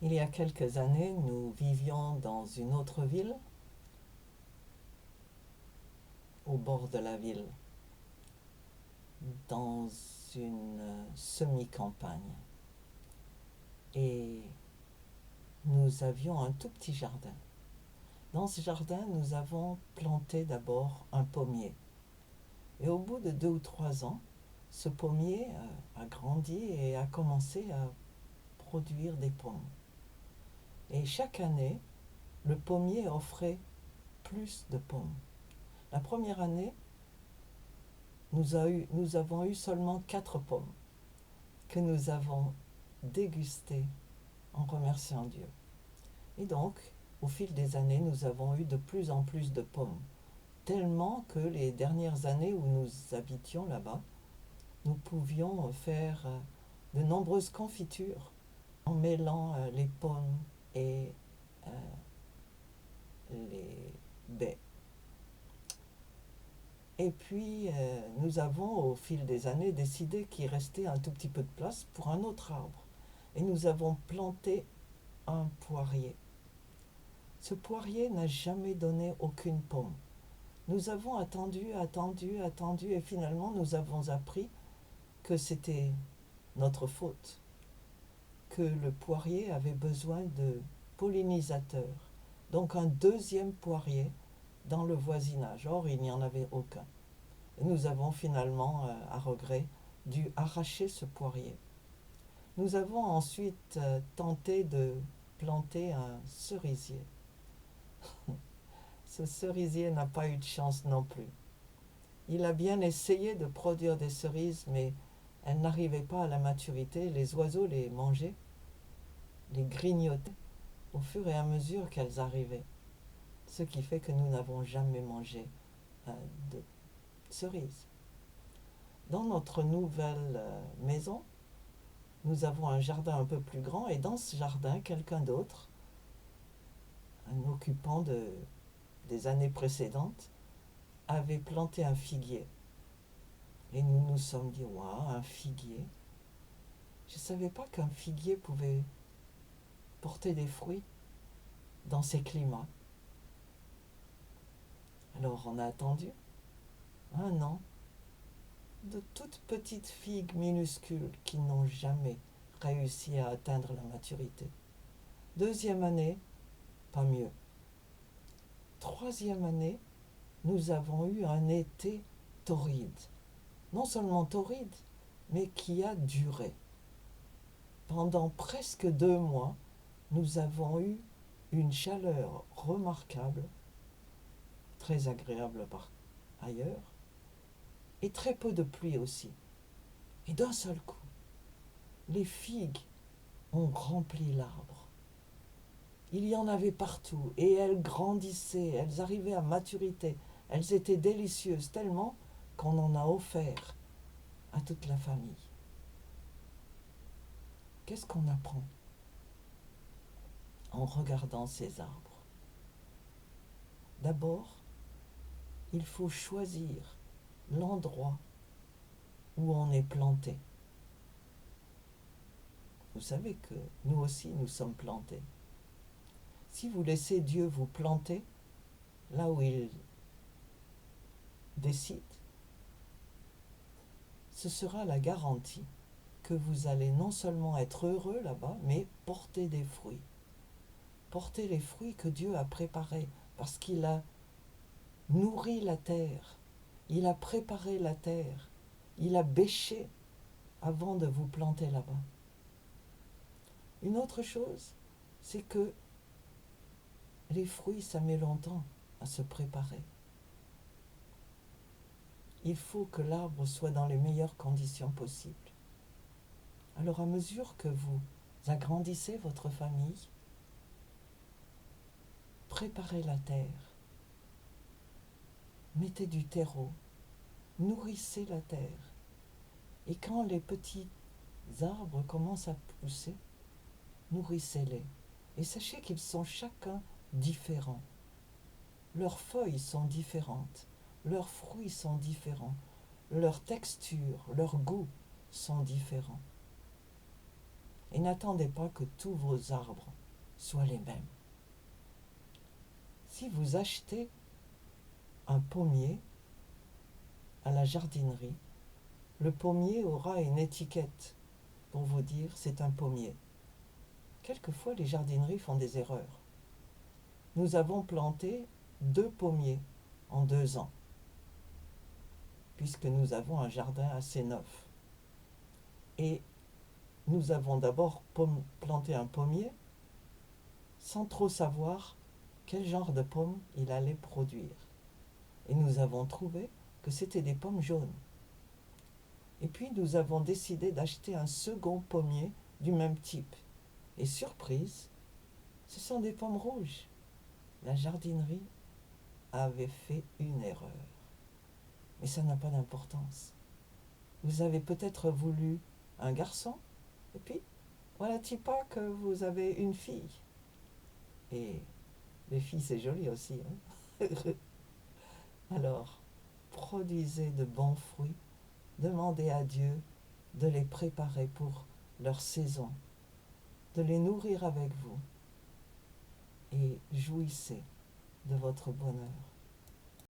Il y a quelques années, nous vivions dans une autre ville, au bord de la ville, dans une semi-campagne. Et nous avions un tout petit jardin. Dans ce jardin, nous avons planté d'abord un pommier. Et au bout de 2 ou 3 ans, ce pommier a grandi et a commencé à produire des pommes. Et chaque année, le pommier offrait plus de pommes. La première année, nous avons eu seulement 4 pommes que nous avons dégustées en remerciant Dieu. Et donc, au fil des années, nous avons eu de plus en plus de pommes, tellement que les dernières années où nous habitions là-bas, nous pouvions faire de nombreuses confitures en mêlant les pommes et les baies. Et puis, nous avons, au fil des années, décidé qu'il restait un tout petit peu de place pour un autre arbre. Et nous avons planté un poirier. Ce poirier n'a jamais donné aucune pomme. Nous avons attendu, et finalement nous avons appris que c'était notre faute, que le poirier avait besoin de pollinisateurs, donc un deuxième poirier dans le voisinage. Or, il n'y en avait aucun. Et nous avons finalement, à regret, dû arracher ce poirier. Nous avons ensuite tenté de planter un cerisier. Ce cerisier n'a pas eu de chance non plus. Il a bien essayé de produire des cerises, mais elles n'arrivaient pas à la maturité. Les oiseaux les mangeaient, les grignotaient au fur et à mesure qu'elles arrivaient. Ce qui fait que nous n'avons jamais mangé de cerises. Dans notre nouvelle maison, nous avons un jardin un peu plus grand et dans ce jardin, quelqu'un d'autre, un occupant des années précédentes, avait planté un figuier. Et nous nous sommes dit, waouh, un figuier. Je ne savais pas qu'un figuier pouvait porter des fruits dans ces climats. Alors on a attendu 1 an de toutes petites figues minuscules qui n'ont jamais réussi à atteindre la maturité. 2e année, pas mieux. 3e année, nous avons eu un été torride. Non seulement torride, mais qui a duré. Pendant presque 2 mois, nous avons eu une chaleur remarquable, très agréable par ailleurs, et très peu de pluie aussi. Et d'un seul coup, les figues ont rempli l'arbre. Il y en avait partout et elles grandissaient, elles arrivaient à maturité. Elles étaient délicieuses tellement qu'on en a offert à toute la famille. Qu'est-ce qu'on apprend en regardant ces arbres? D'abord, il faut choisir l'endroit où on est planté. Vous savez que nous aussi, nous sommes plantés. Si vous laissez Dieu vous planter là où il décide, ce sera la garantie que vous allez non seulement être heureux là-bas, mais porter des fruits. Porter les fruits que Dieu a préparés, parce qu'il a nourri la terre, il a préparé la terre, il a bêché avant de vous planter là-bas. Une autre chose, c'est que les fruits, ça met longtemps à se préparer. Il faut que l'arbre soit dans les meilleures conditions possibles. Alors à mesure que vous agrandissez votre famille, préparez la terre, mettez du terreau, nourrissez la terre. Et quand les petits arbres commencent à pousser, nourrissez-les. Et sachez qu'ils sont chacun différents. Leurs feuilles sont différentes, leurs fruits sont différents, leur texture, leur goût sont différents. Et n'attendez pas que tous vos arbres soient les mêmes. Si vous achetez un pommier à la jardinerie, le pommier aura une étiquette pour vous dire c'est un pommier. Quelquefois, les jardineries font des erreurs. Nous avons planté 2 pommiers en 2 ans, puisque nous avons un jardin assez neuf. Et nous avons d'abord planté un pommier sans trop savoir quel genre de pommes il allait produire. Et nous avons trouvé que c'était des pommes jaunes. Et puis nous avons décidé d'acheter un second pommier du même type. Et surprise, ce sont des pommes rouges. La jardinerie avait fait une erreur. Mais ça n'a pas d'importance. Vous avez peut-être voulu un garçon, et puis voilà-t-il pas que vous avez une fille. Et les filles, c'est joli aussi. Hein. Alors, produisez de bons fruits, demandez à Dieu de les préparer pour leur saison, de les nourrir avec vous, et jouissez de votre bonheur.